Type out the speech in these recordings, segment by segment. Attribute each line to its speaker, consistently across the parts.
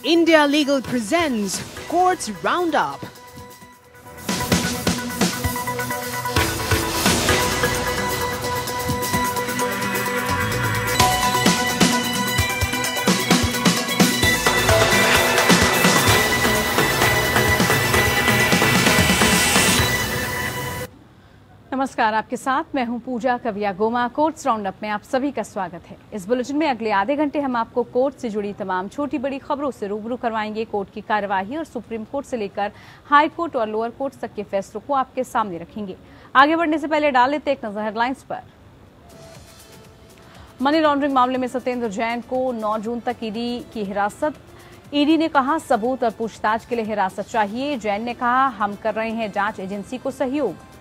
Speaker 1: India Legal presents Courts Roundup.
Speaker 2: नमस्कार, आपके साथ मैं हूं पूजा कविया गोमा। कोर्ट्स राउंडअप में आप सभी का स्वागत है। इस बुलेटिन में अगले आधे घंटे हम आपको कोर्ट से जुड़ी तमाम छोटी बड़ी खबरों से रूबरू करवाएंगे। कोर्ट की कार्यवाही और सुप्रीम कोर्ट से लेकर हाई कोर्ट और लोअर कोर्ट तक के फैसलों को आपके सामने रखेंगे। आगे बढ़ने से पहले डाल लेते एक नजर हेडलाइंस पर। मनी लॉन्ड्रिंग मामले में सत्येंद्र जैन को 9 जून तक ईडी की हिरासत। ईडी ने कहा सबूत और पूछताछ के लिए हिरासत चाहिए। जैन ने कहा हम कर रहे हैं जांच एजेंसी को सहयोग।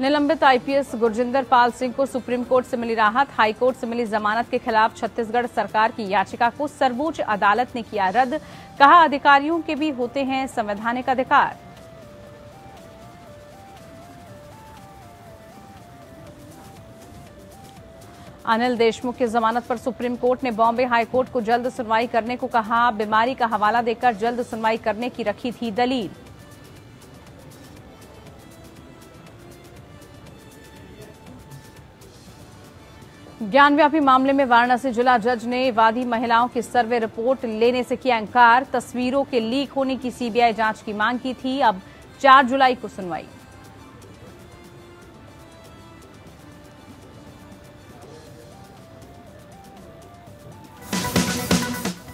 Speaker 2: निलंबित आईपीएस गुरजिंदर पाल सिंह को सुप्रीम कोर्ट से मिली राहत। हाई कोर्ट से मिली जमानत के खिलाफ छत्तीसगढ़ सरकार की याचिका को सर्वोच्च अदालत ने किया रद्द। कहा अधिकारियों के भी होते हैं संवैधानिक अधिकार। अनिल देशमुख की जमानत पर सुप्रीम कोर्ट ने बॉम्बे हाई कोर्ट को जल्द सुनवाई करने को कहा। बीमारी का हवाला देकर जल्द सुनवाई करने की रखी थी दलील। ज्ञानव्यापी मामले में वाराणसी जिला जज ने वादी महिलाओं की सर्वे रिपोर्ट लेने से किया इंकार। तस्वीरों के लीक होने की सीबीआई जांच की मांग की थी। अब 4 जुलाई को सुनवाई।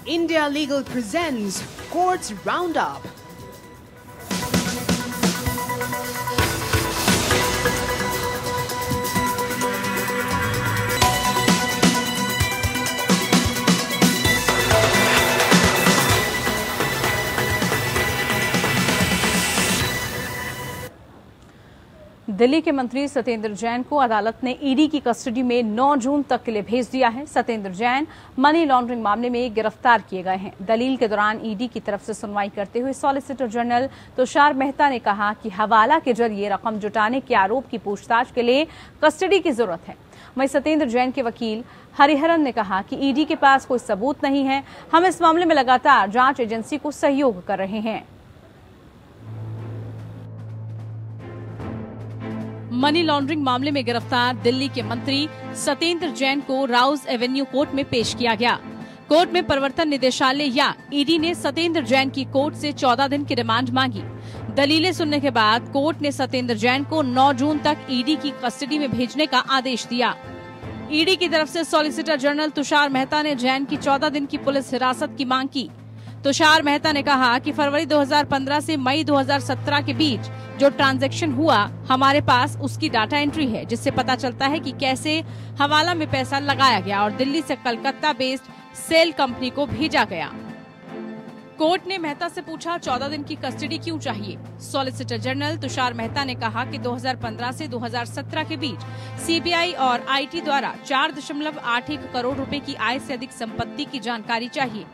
Speaker 1: India Legal presents Courts Roundup.
Speaker 2: Delhi के मंत्री सत्येंद्र जैन को अदालत ने ईडी की कस्टडी में 9 जून तक के लिए भेज दिया है। सत्येंद्र जैन मनी लॉन्ड्रिंग मामले में गिरफ्तार किए गए हैं। दलील के दौरान ईडी की तरफ से सुनवाई करते हुए सॉलिसिटर जनरल तुषार मेहता ने कहा कि हवाला के जरिए रकम जुटाने के आरोप की पूछताछ के लिए कस्टडी की जरूरत है। वहीं सत्येंद्र जैन के वकील हरिहरन ने कहा कि ईडी के पास कोई सबूत नहीं है। हम इस मामले में लगातार जांच एजेंसी को सहयोग कर रहे हैं। मनी लॉन्ड्रिंग मामले में गिरफ्तार दिल्ली के मंत्री सत्येंद्र जैन को राउज एवेन्यू कोर्ट में पेश किया गया। कोर्ट में प्रवर्तन निदेशालय या ईडी ने सत्येंद्र जैन की कोर्ट से 14 दिन की रिमांड मांगी। दलीलें सुनने के बाद कोर्ट ने सत्येंद्र जैन को 9 जून तक ईडी की कस्टडी में भेजने का आदेश दिया। ईडी की तरफ से सॉलिसिटर जनरल तुषार मेहता ने जैन की 14 दिन की पुलिस हिरासत की मांग की। तुषार मेहता ने कहा कि फरवरी 2015 से मई 2017 के बीच जो ट्रांजैक्शन हुआ हमारे पास उसकी डाटा एंट्री है, जिससे पता चलता है कि कैसे हवाला में पैसा लगाया गया और दिल्ली से कलकत्ता बेस्ड सेल कंपनी को भेजा गया। कोर्ट ने मेहता से पूछा 14 दिन की कस्टडी क्यों चाहिए। सॉलिसिटर जनरल तुषार मेहता ने कहा कि 2015 से 2017 के बीच सीबीआई और आईटी द्वारा 4.81 करोड़ रुपए की आय से अधिक संपत्ति की जानकारी चाहिए।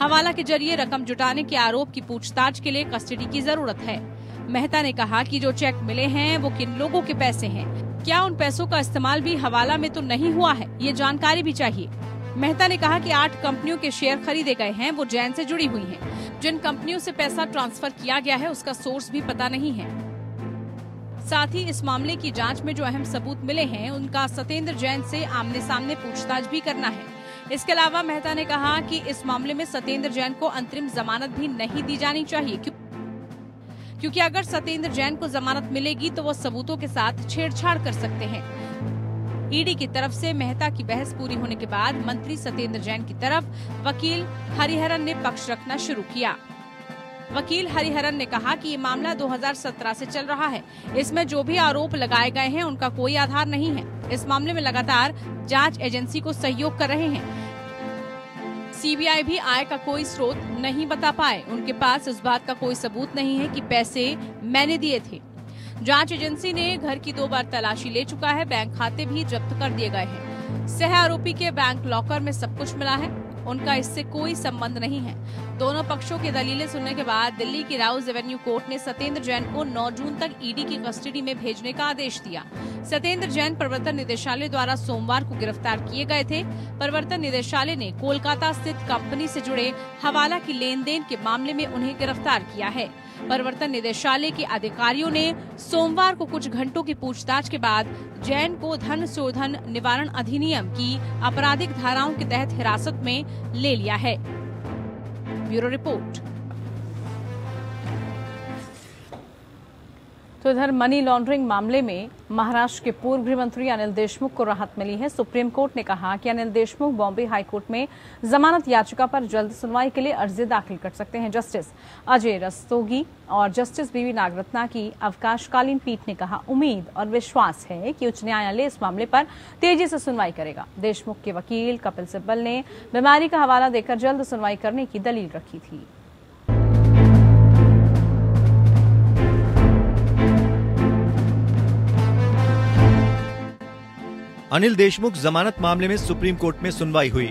Speaker 2: हवाला के जरिए रकम जुटाने के आरोप की पूछताछ के लिए कस्टडी की जरूरत है। मेहता ने कहा कि जो चेक मिले हैं वो किन लोगों के पैसे हैं, क्या उन पैसों का इस्तेमाल भी हवाला में तो नहीं हुआ है, ये जानकारी भी चाहिए। मेहता ने कहा कि 8 कंपनियों के शेयर खरीदे गए हैं, वो जैन से जुड़ी हुई हैं। जिन कंपनियों से पैसा ट्रांसफर किया गया है उसका सोर्स भी पता नहीं है। साथ ही इस मामले की जांच में जो अहम सबूत मिले हैं उनका सत्येंद्र जैन से आमने सामने पूछताछ भी करना है। इसके अलावा मेहता ने कहा कि इस मामले में सत्येंद्र जैन को अंतरिम जमानत भी नहीं दी जानी चाहिए, क्योंकि अगर सत्येंद्र जैन को जमानत मिलेगी तो वो सबूतों के साथ छेड़छाड़ कर सकते हैं। ईडी की तरफ से मेहता की बहस पूरी होने के बाद मंत्री सत्येंद्र जैन की तरफ वकील हरिहरन ने पक्ष रखना शुरू किया। वकील हरिहरन ने कहा कि ये मामला 2017 से चल रहा है। इसमें जो भी आरोप लगाए गए हैं उनका कोई आधार नहीं है। इस मामले में लगातार जांच एजेंसी को सहयोग कर रहे हैं। सीबीआई भी आय का कोई स्रोत नहीं बता पाए। उनके पास इस बात का कोई सबूत नहीं है कि पैसे मैंने दिए थे। जांच एजेंसी ने घर की 2 बार तलाशी ले चुका है। बैंक खाते भी जब्त कर दिए गए हैं। सह आरोपी के बैंक लॉकर में सब कुछ मिला है। उनका इससे कोई संबंध नहीं है। दोनों पक्षों की दलीलें सुनने के बाद दिल्ली की राउज एवेन्यू कोर्ट ने सत्येंद्र जैन को 9 जून तक ईडी की कस्टडी में भेजने का आदेश दिया। सत्येंद्र जैन प्रवर्तन निदेशालय द्वारा सोमवार को गिरफ्तार किए गए थे। प्रवर्तन निदेशालय ने कोलकाता स्थित कंपनी से जुड़े हवाला की लेन-देन के मामले में उन्हें गिरफ्तार किया है। प्रवर्तन निदेशालय के अधिकारियों ने सोमवार को कुछ घंटों की पूछताछ के बाद जैन को धन शोधन निवारण अधिनियम की आपराधिक धाराओं के तहत हिरासत में ले लिया है। Bureau report. तो इधर मनी लॉन्ड्रिंग मामले में महाराष्ट्र के पूर्व गृह मंत्री अनिल देशमुख को राहत मिली है। सुप्रीम कोर्ट ने कहा कि अनिल देशमुख बॉम्बे हाई कोर्ट में जमानत याचिका पर जल्द सुनवाई के लिए अर्जी दाखिल कर सकते हैं। जस्टिस अजय रस्तोगी और जस्टिस बीवी नागरत्ना की अवकाशकालीन पीठ ने कहा, उम्मीद और विश्वास है कि उच्च न्यायालय इस मामले पर तेजी से सुनवाई करेगा। देशमुख के वकील कपिल सिब्बल ने बीमारी का हवाला देकर जल्द सुनवाई करने की दलील रखी थी।
Speaker 3: अनिल देशमुख जमानत मामले में सुप्रीम कोर्ट में सुनवाई हुई।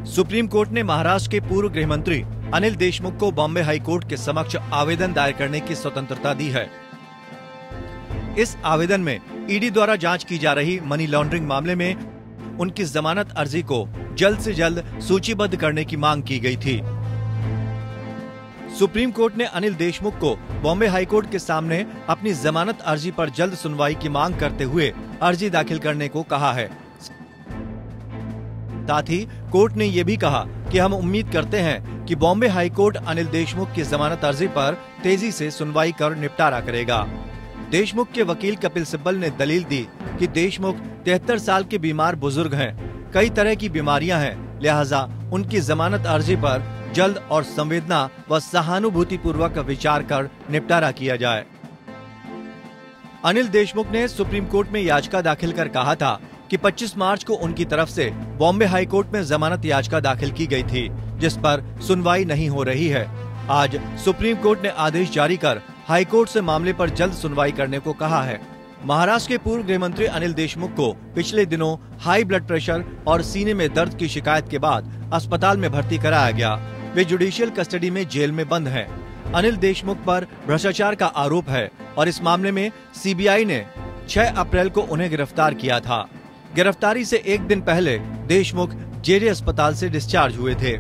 Speaker 3: सुप्रीम कोर्ट ने महाराष्ट्र के पूर्व गृह मंत्री अनिल देशमुख को बॉम्बे हाई कोर्ट के समक्ष आवेदन दायर करने की स्वतंत्रता दी है। इस आवेदन में ईडी द्वारा जांच की जा रही मनी लॉन्ड्रिंग मामले में उनकी जमानत अर्जी को जल्द से जल्द सूचीबद्ध करने की मांग की गई थी। सुप्रीम कोर्ट ने अनिल देशमुख को बॉम्बे हाई कोर्ट के सामने अपनी जमानत अर्जी पर जल्द सुनवाई की मांग करते हुए अर्जी दाखिल करने को कहा है। साथ ही कोर्ट ने ये भी कहा कि हम उम्मीद करते हैं कि बॉम्बे हाई कोर्ट अनिल देशमुख की जमानत अर्जी पर तेजी से सुनवाई कर निपटारा करेगा। देशमुख के वकील कपिल सिब्बल ने दलील दी कि देशमुख 73 साल के बीमार बुजुर्ग हैं, कई तरह की बीमारियां हैं, लिहाजा उनकी जमानत अर्जी पर जल्द और संवेदना व सहानुभूति पूर्वक विचार कर निपटारा किया जाए। अनिल देशमुख ने सुप्रीम कोर्ट में याचिका दाखिल कर कहा था कि 25 मार्च को उनकी तरफ से बॉम्बे हाई कोर्ट में जमानत याचिका दाखिल की गई थी, जिस पर सुनवाई नहीं हो रही है। आज सुप्रीम कोर्ट ने आदेश जारी कर हाई कोर्ट से मामले पर जल्द सुनवाई करने को कहा है। महाराष्ट्र के पूर्व गृह मंत्री अनिल देशमुख को पिछले दिनों हाई ब्लड प्रेशर और सीने में दर्द की शिकायत के बाद अस्पताल में भर्ती कराया गया। वे जुडिशियल कस्टडी में जेल में बंद हैं। अनिल देशमुख पर भ्रष्टाचार का आरोप है और इस मामले में सीबीआई ने 6 अप्रैल को उन्हें गिरफ्तार किया था। गिरफ्तारी से एक दिन पहले देशमुख जेजे अस्पताल से डिस्चार्ज हुए थे।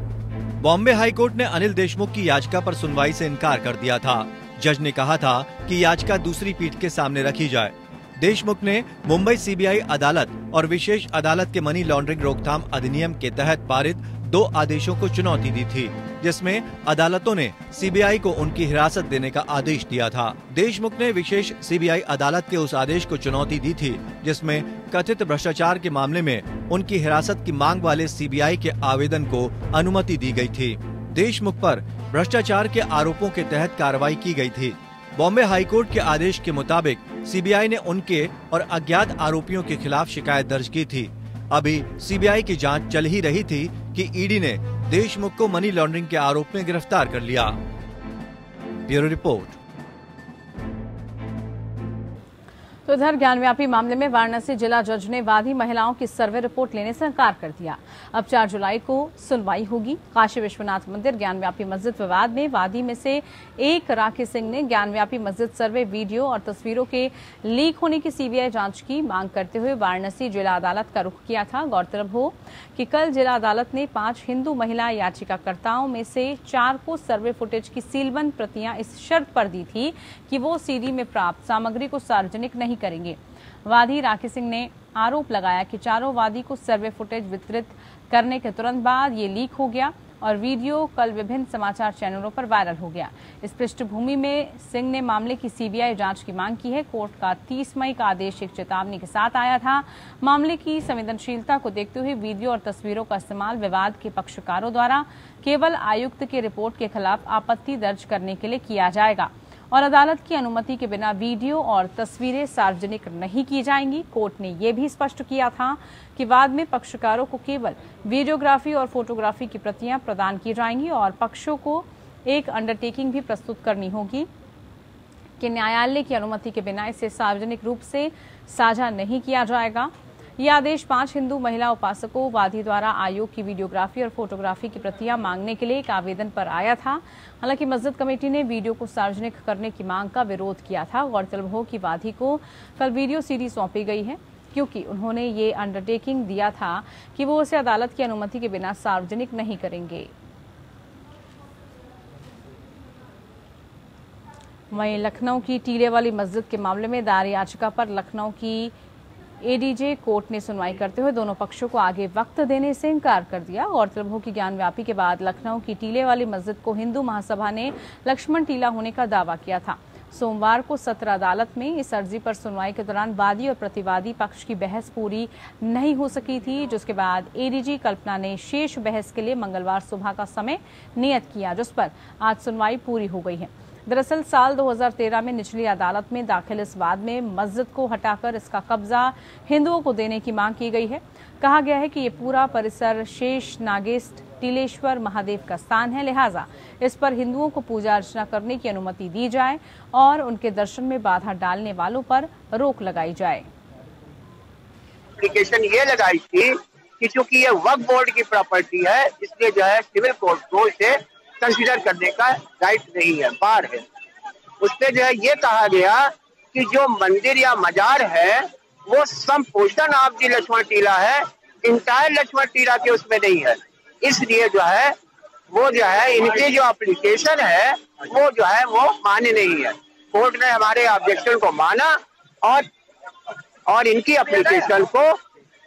Speaker 3: बॉम्बे हाई कोर्ट ने अनिल देशमुख की याचिका पर सुनवाई से इनकार कर दिया था। जज ने कहा था कि याचिका दूसरी पीठ के सामने रखी जाए। देशमुख ने मुंबई सीबीआई अदालत और विशेष अदालत के मनी लॉन्ड्रिंग रोकथाम अधिनियम के तहत पारित 2 आदेशों को चुनौती दी थी, जिसमें अदालतों ने सीबीआई को उनकी हिरासत देने का आदेश दिया था। देशमुख ने विशेष सीबीआई अदालत के उस आदेश को चुनौती दी थी, जिसमें कथित भ्रष्टाचार के मामले में उनकी हिरासत की मांग वाले सीबीआई के आवेदन को अनुमति दी गई थी। देशमुख पर भ्रष्टाचार के आरोपों के तहत कार्रवाई की गई थी। बॉम्बे हाईकोर्ट के आदेश के मुताबिक सीबीआई ने उनके और अज्ञात आरोपियों के खिलाफ शिकायत दर्ज की थी। अभी सीबीआई की जांच चल ही रही थी कि ईडी ने देशमुख को मनी लॉन्ड्रिंग के आरोप में गिरफ्तार कर लिया। Bureau report.
Speaker 2: तो इधर ज्ञानव्यापी मामले में वाराणसी जिला जज ने वादी महिलाओं की सर्वे रिपोर्ट लेने से इनकार कर दिया। अब 4 जुलाई को सुनवाई होगी। काशी विश्वनाथ मंदिर ज्ञानव्यापी मस्जिद विवाद में वादी में से एक राखी सिंह ने ज्ञानव्यापी मस्जिद सर्वे वीडियो और तस्वीरों के लीक होने की सीबीआई जांच की मांग करते हुए वाराणसी जिला अदालत का रुख किया था। गौरतलब हो कि कल जिला अदालत ने 5 हिंदू महिला याचिकाकर्ताओं में से 4 को सर्वे फुटेज की सीलबंद प्रतियां इस शर्त पर दी थी कि वो सीडी में प्राप्त सामग्री को सार्वजनिक नहीं करेंगे। वादी राखी सिंह ने आरोप लगाया कि चारों वादी को सर्वे फुटेज वितरित करने के तुरंत बाद ये लीक हो गया और वीडियो कल विभिन्न समाचार चैनलों पर वायरल हो गया। इस पृष्ठभूमि में सिंह ने मामले की सीबीआई जांच की मांग की है। कोर्ट का 30 मई का आदेश एक चेतावनी के साथ आया था। मामले की संवेदनशीलता को देखते हुए वीडियो और तस्वीरों का इस्तेमाल विवाद के पक्षकारों द्वारा केवल आयुक्त की रिपोर्ट के खिलाफ आपत्ति दर्ज करने के लिए किया जाएगा और अदालत की अनुमति के बिना वीडियो और तस्वीरें सार्वजनिक नहीं की जाएंगी। कोर्ट ने यह भी स्पष्ट किया था कि वाद में पक्षकारों को केवल वीडियोग्राफी और फोटोग्राफी की प्रतियां प्रदान की जाएंगी और पक्षों को एक अंडरटेकिंग भी प्रस्तुत करनी होगी कि न्यायालय की अनुमति के बिना इसे सार्वजनिक रूप से साझा नहीं किया जाएगा। ये आदेश 5 हिंदू महिला उपासकों वादी द्वारा आयोग की वीडियोग्राफी और फोटोग्राफी की प्रतियां मांगने के लिए एक आवेदन पर आया था। हालांकि मस्जिद कमेटी ने वीडियो को सार्वजनिक करने की मांग का विरोध किया था। गौरतलब हो कि वादी को कल वीडियो सीडी सौंपी गई है, क्योंकि उन्होंने ये अंडरटेकिंग दिया था कि वो उसे अदालत की अनुमति के बिना सार्वजनिक नहीं करेंगे। वहीं लखनऊ की टीले वाली मस्जिद के मामले में दायर याचिका पर लखनऊ की एडीजे कोर्ट ने सुनवाई करते हुए दोनों पक्षों को आगे वक्त देने से इनकार कर दिया। गौरतलब हो कि ज्ञानव्यापी के बाद लखनऊ की टीले वाली मस्जिद को हिंदू महासभा ने लक्ष्मण टीला होने का दावा किया था। सोमवार को सत्र अदालत में इस अर्जी पर सुनवाई के दौरान वादी और प्रतिवादी पक्ष की बहस पूरी नहीं हो सकी थी, जिसके बाद एडीजी कल्पना ने शेष बहस के लिए मंगलवार सुबह का समय नियत किया, जिस पर आज सुनवाई पूरी हो गई है। दरअसल साल 2013 में निचली अदालत में दाखिल इस वाद में मस्जिद को हटाकर इसका कब्जा हिंदुओं को देने की मांग की गई है। कहा गया है कि ये पूरा परिसर शेष नागेश टीलेश्वर महादेव का स्थान है, लिहाजा इस पर हिंदुओं को पूजा अर्चना करने की अनुमति दी जाए और उनके दर्शन में बाधा डालने वालों पर रोक लगाई जाए।
Speaker 4: एप्लीकेशन ये लगाई थी कि चूंकि ये वक्फ बोर्ड की प्रॉपर्टी है, इसलिए जो है सिविल कोर्ट को इसे कंसीडर करने का राइट नहीं है, बार है। उसपे जो है ये कहा गया कि जो मंदिर या मजार है वो some portion of the Lakshman Tila है, इंटायर लक्ष्मण टीला के उसमें नहीं है। इसलिए जो है वो जो है इनकी जो एप्लीकेशन है वो जो है वो मान्य नहीं है। कोर्ट ने हमारे ऑब्जेक्शन को माना और इनकी एप्लीकेशन को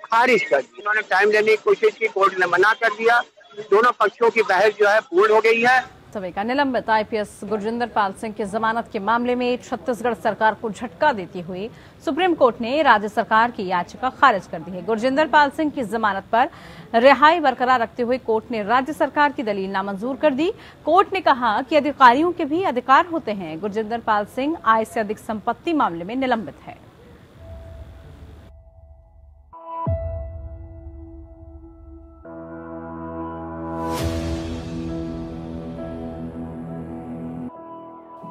Speaker 4: खारिज कर दिया। उन्होंने टाइम लेने की कोशिश की, कोर्ट ने मना कर दिया। दोनों पक्षों की बहस जो है पूर्ण हो गई है।
Speaker 2: सभी का निलंबित आईपीएस गुरजिंदर पाल सिंह की जमानत के मामले में छत्तीसगढ़ सरकार को झटका देती हुई सुप्रीम कोर्ट ने राज्य सरकार की याचिका खारिज कर दी है। गुरजिंदर पाल सिंह की जमानत पर रिहाई बरकरार रखते हुए कोर्ट ने राज्य सरकार की दलील नामंजूर कर दी। कोर्ट ने कहा कि अधिकारियों के भी अधिकार होते हैं। गुरजिंदर पाल सिंह आय से अधिक संपत्ति मामले में निलंबित है।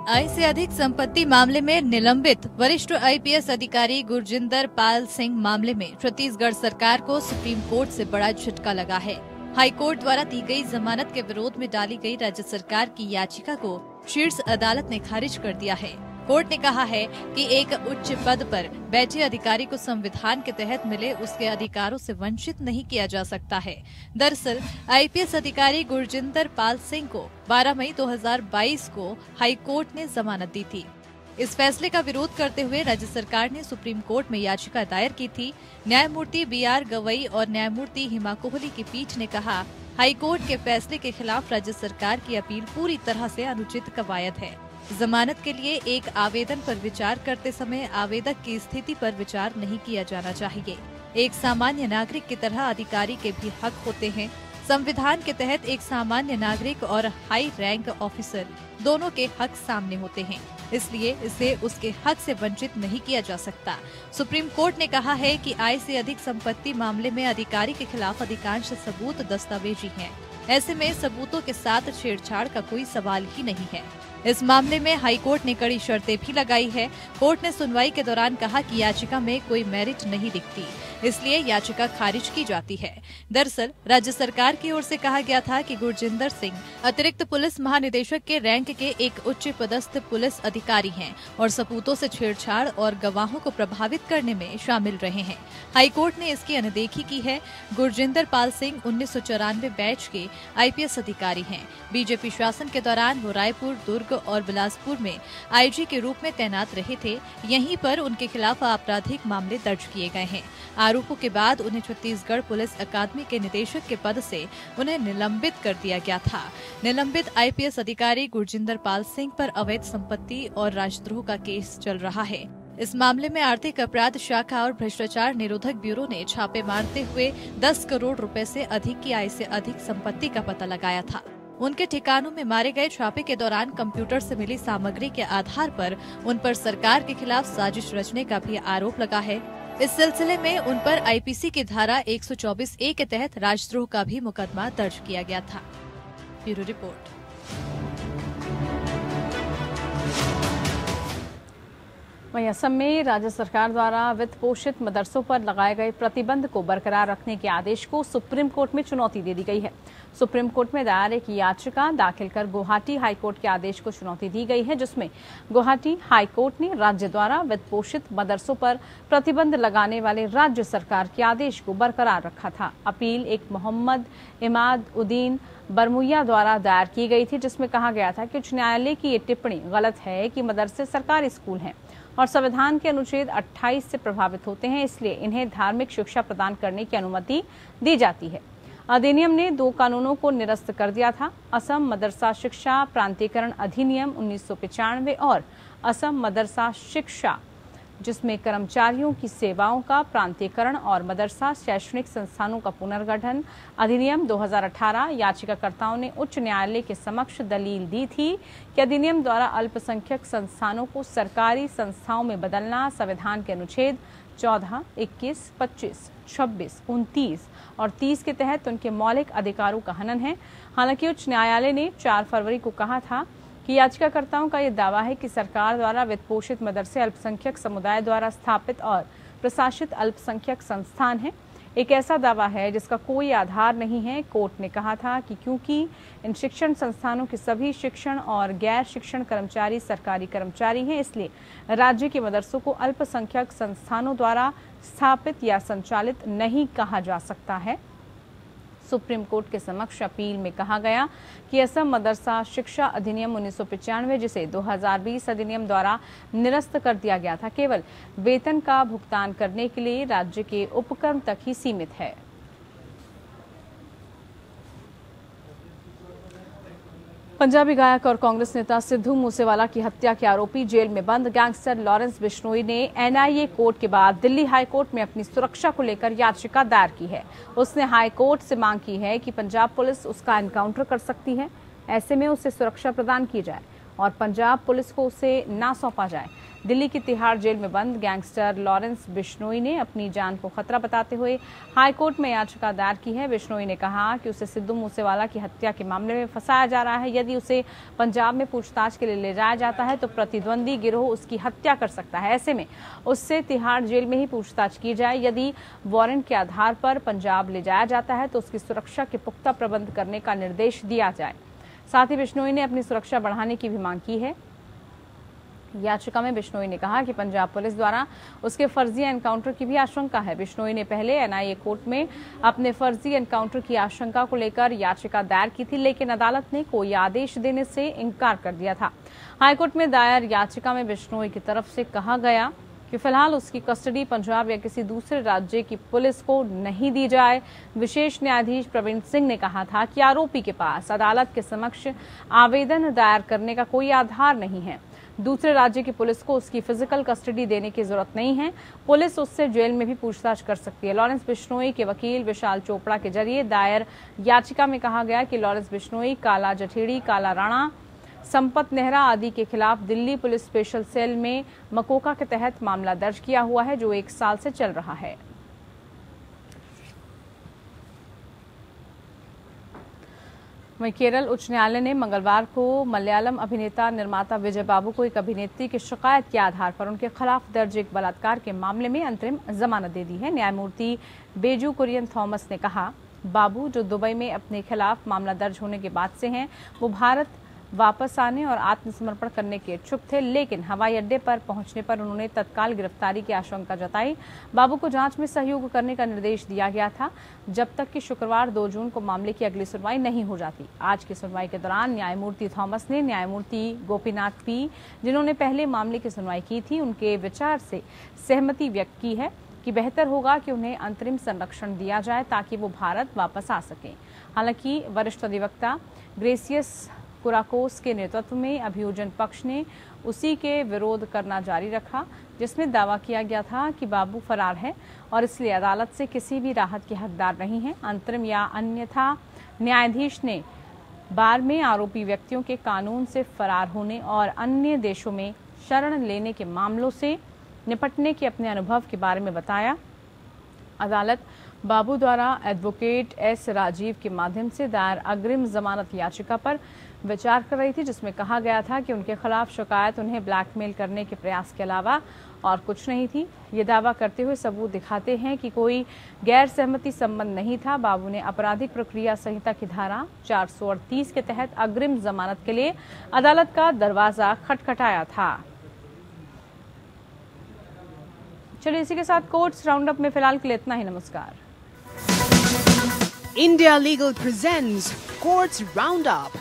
Speaker 5: आय से अधिक संपत्ति मामले में निलंबित वरिष्ठ आईपीएस अधिकारी गुरजिंदर पाल सिंह मामले में छत्तीसगढ़ सरकार को सुप्रीम कोर्ट से बड़ा झटका लगा है। हाईकोर्ट द्वारा दी गई जमानत के विरोध में डाली गई राज्य सरकार की याचिका को शीर्ष अदालत ने खारिज कर दिया है। कोर्ट ने कहा है कि एक उच्च पद पर बैठे अधिकारी को संविधान के तहत मिले उसके अधिकारों से वंचित नहीं किया जा सकता है। दरअसल आईपीएस अधिकारी गुरजिंदर पाल सिंह को 12 मई 2022 को हाईकोर्ट ने जमानत दी थी। इस फैसले का विरोध करते हुए राज्य सरकार ने सुप्रीम कोर्ट में याचिका दायर की थी। न्यायमूर्ति BR गवई और न्यायमूर्ति हिमा कोहली की पीठ ने कहा, हाईकोर्ट के फैसले के खिलाफ राज्य सरकार की अपील पूरी तरह से अनुचित कवायद है। जमानत के लिए एक आवेदन पर विचार करते समय आवेदक की स्थिति पर विचार नहीं किया जाना चाहिए। एक सामान्य नागरिक की तरह अधिकारी के भी हक होते हैं। संविधान के तहत एक सामान्य नागरिक और हाई रैंक ऑफिसर दोनों के हक सामने होते हैं, इसलिए इसे उसके हक से वंचित नहीं किया जा सकता। सुप्रीम कोर्ट ने कहा है कि आय से अधिक संपत्ति मामले में अधिकारी के खिलाफ अधिकांश सबूत दस्तावेजी हैं। ऐसे में सबूतों के साथ छेड़छाड़ का कोई सवाल ही नहीं है। इस मामले में हाईकोर्ट ने कड़ी शर्तें भी लगाई है। कोर्ट ने सुनवाई के दौरान कहा कि याचिका में कोई मेरिट नहीं दिखती, इसलिए याचिका खारिज की जाती है। दरअसल राज्य सरकार की ओर से कहा गया था कि गुरजिंदर सिंह अतिरिक्त पुलिस महानिदेशक के रैंक के एक उच्च पदस्थ पुलिस अधिकारी हैं और सबूतों से छेड़छाड़ और गवाहों को प्रभावित करने में शामिल रहे हैं। हाईकोर्ट ने इसकी अनदेखी की है। गुरजिंदर पाल सिंह 1994 बैच के आईपीएस अधिकारी हैं। बीजेपी शासन के दौरान वो रायपुर, दुर्ग और बिलासपुर में आईजी के रूप में तैनात रहे थे। यहीं पर उनके खिलाफ आपराधिक मामले दर्ज किए गए हैं। आरोपों के बाद उन्हें छत्तीसगढ़ पुलिस अकादमी के निदेशक के पद से उन्हें निलंबित कर दिया गया था। निलंबित आईपीएस अधिकारी गुरजिंदर पाल सिंह पर अवैध संपत्ति और राजद्रोह का केस चल रहा है। इस मामले में आर्थिक अपराध शाखा और भ्रष्टाचार निरोधक ब्यूरो ने छापे मारते हुए 10 करोड़ रुपए से अधिक की आय से अधिक संपत्ति का पता लगाया था। उनके ठिकानों में मारे गए छापे के दौरान कंप्यूटर से मिली सामग्री के आधार पर उन पर सरकार के खिलाफ साजिश रचने का भी आरोप लगा है। इस सिलसिले में उन पर आईपीसी की धारा 124A के तहत राजद्रोह का भी मुकदमा दर्ज किया गया था। Bureau report.
Speaker 2: वहीं असम में राज्य सरकार द्वारा वित्त पोषित मदरसों पर लगाए गए प्रतिबंध को बरकरार रखने के आदेश को सुप्रीम कोर्ट में चुनौती दे दी गई है। सुप्रीम कोर्ट में दायर एक याचिका दाखिल कर गुवाहाटी हाईकोर्ट के आदेश को चुनौती दी गई है, जिसमें गुवाहाटी हाईकोर्ट ने राज्य द्वारा वित्त पोषित मदरसों पर प्रतिबंध लगाने वाले राज्य सरकार के आदेश को बरकरार रखा था। अपील एक मोहम्मद इमाद उद्दीन बरमुया द्वारा दायर की गई थी, जिसमें कहा गया था कि उच्च न्यायालय की ये टिप्पणी गलत है कि मदरसे सरकारी स्कूल हैं और संविधान के अनुच्छेद 28 से प्रभावित होते हैं, इसलिए इन्हें धार्मिक शिक्षा प्रदान करने की अनुमति दी जाती है। अधिनियम ने 2 कानूनों को निरस्त कर दिया था, असम मदरसा शिक्षा प्रांतीयकरण अधिनियम 1995 और असम मदरसा शिक्षा, जिसमें कर्मचारियों की सेवाओं का प्रांतीयकरण और मदरसा शैक्षणिक संस्थानों का पुनर्गठन अधिनियम 2018। याचिकाकर्ताओं ने उच्च न्यायालय के समक्ष दलील दी थी कि अधिनियम द्वारा अल्पसंख्यक संस्थानों को सरकारी संस्थाओं में बदलना संविधान के अनुच्छेद 14, 21, 25, 26, 29 और 30 के तहत उनके मौलिक अधिकारों का हनन है। हालांकि उच्च न्यायालय ने 4 फरवरी को कहा था कि याचिकाकर्ताओं का यह दावा है कि सरकार द्वारा वित्त पोषित मदरसे अल्पसंख्यक समुदाय द्वारा स्थापित और प्रशासित अल्पसंख्यक संस्थान है। एक ऐसा दावा है जिसका कोई आधार नहीं है। कोर्ट ने कहा था कि क्योंकि इन शिक्षण संस्थानों के सभी शिक्षण और गैर शिक्षण कर्मचारी सरकारी कर्मचारी हैं, इसलिए राज्य के मदरसों को अल्पसंख्यक संस्थानों द्वारा स्थापित या संचालित नहीं कहा जा सकता है। सुप्रीम कोर्ट के समक्ष अपील में कहा गया कि असम मदरसा शिक्षा अधिनियम 1995, जिसे 2020 अधिनियम द्वारा निरस्त कर दिया गया था, केवल वेतन का भुगतान करने के लिए राज्य के उपक्रम तक ही सीमित है। पंजाबी गायक और कांग्रेस नेता सिद्धू मूसेवाला की हत्या के आरोपी जेल में बंद गैंगस्टर लॉरेंस बिश्नोई ने एनआईए कोर्ट के बाद दिल्ली हाई कोर्ट में अपनी सुरक्षा को लेकर याचिका दायर की है। उसने हाई कोर्ट से मांग की है कि पंजाब पुलिस उसका एनकाउंटर कर सकती है, ऐसे में उसे सुरक्षा प्रदान की जाए और पंजाब पुलिस को उसे ना सौंपा जाए। दिल्ली की तिहाड़ जेल में बंद गैंगस्टर लॉरेंस बिश्नोई ने अपनी जान को खतरा बताते हुए हाईकोर्ट में याचिका दायर की है। बिश्नोई ने कहा कि उसे सिद्धू मूसेवाला की हत्या के मामले में फंसाया जा रहा है। यदि उसे पंजाब में पूछताछ के लिए ले जाया जाता है तो प्रतिद्वंदी गिरोह उसकी हत्या कर सकता है। ऐसे में उससे तिहाड़ जेल में ही पूछताछ की जाए। यदि वारंट के आधार पर पंजाब ले जाया जाता है तो उसकी सुरक्षा के पुख्ता प्रबंध करने का निर्देश दिया जाए। साथ ही बिश्नोई ने अपनी सुरक्षा बढ़ाने की भी मांग की है। याचिका में बिश्नोई ने कहा कि पंजाब पुलिस द्वारा उसके फर्जी एनकाउंटर की भी आशंका है। बिश्नोई ने पहले एनआईए कोर्ट में अपने फर्जी एनकाउंटर की आशंका को लेकर याचिका दायर की थी, लेकिन अदालत ने कोई आदेश देने से इनकार कर दिया था। हाईकोर्ट में दायर याचिका में बिश्नोई की तरफ से कहा गया कि फिलहाल उसकी कस्टडी पंजाब या किसी दूसरे राज्य की पुलिस को नहीं दी जाए। विशेष न्यायाधीश प्रवीण सिंह ने कहा था कि आरोपी के पास अदालत के समक्ष आवेदन दायर करने का कोई आधार नहीं है। दूसरे राज्य की पुलिस को उसकी फिजिकल कस्टडी देने की जरूरत नहीं है। पुलिस उससे जेल में भी पूछताछ कर सकती है। लॉरेंस बिश्नोई के वकील विशाल चोपड़ा के जरिए दायर याचिका में कहा गया कि लॉरेंस बिश्नोई, काला जठेड़ी, काला राणा, संपत नेहरा आदि के खिलाफ दिल्ली पुलिस स्पेशल सेल में मकोका के तहत मामला दर्ज किया हुआ है, जो 1 साल से चल रहा है। वहीं केरल उच्च न्यायालय ने मंगलवार को मलयालम अभिनेता निर्माता विजय बाबू को एक अभिनेत्री की शिकायत के आधार पर उनके खिलाफ दर्ज एक बलात्कार के मामले में अंतरिम जमानत दे दी है। न्यायमूर्ति बेजू कुरियन थॉमस ने कहा, बाबू जो दुबई में अपने खिलाफ मामला दर्ज होने के बाद से हैं, वो भारत वापस आने और आत्मसमर्पण करने के इच्छुक थे, लेकिन हवाई अड्डे पर पहुंचने पर उन्होंने तत्काल गिरफ्तारी की आशंका जताई। बाबू को जांच में सहयोग करने का निर्देश दिया गया था जब तक कि शुक्रवार 2 जून को मामले की अगली सुनवाई नहीं हो जाती। आज की सुनवाई के दौरान न्यायमूर्ति थॉमस ने न्यायमूर्ति गोपीनाथ पी, जिन्होंने पहले मामले की सुनवाई की थी, उनके विचार से सहमति व्यक्त की है कि बेहतर होगा कि उन्हें अंतरिम संरक्षण दिया जाए ताकि वो भारत वापस आ सकें। हालांकि वरिष्ठ अधिवक्ता ग्रेसियस कुराकोस के नेतृत्व में अभियोजन पक्ष ने उसी के विरोध करना जारी रखा, जिसमें दावा किया गया था कि बाबू फरार है और इसलिए अदालत से किसी भी राहत के हकदार नहीं है। अंतरिम या अन्यथा न्यायाधीश ने बार में आरोपी व्यक्तियों के कानून से फरार होने और अन्य देशों में शरण लेने के मामलों से निपटने के अपने अनुभव के बारे में बताया। अदालत बाबू द्वारा एडवोकेट एस राजीव के माध्यम से दायर अग्रिम जमानत याचिका पर विचार कर रही थी, जिसमें कहा गया था कि उनके खिलाफ शिकायत उन्हें ब्लैकमेल करने के प्रयास के अलावा और कुछ नहीं थी। ये दावा करते हुए सबूत दिखाते हैं कि कोई गैर सहमति संबंध नहीं था। बाबू ने आपराधिक प्रक्रिया संहिता की धारा 438 के तहत अग्रिम जमानत के लिए अदालत का दरवाजा खटखटाया था। चलिए इसी के साथ कोर्ट्स राउंड अप में फिलहाल के लिए इतना ही। नमस्कार।
Speaker 1: India Legal presents Courts Roundup.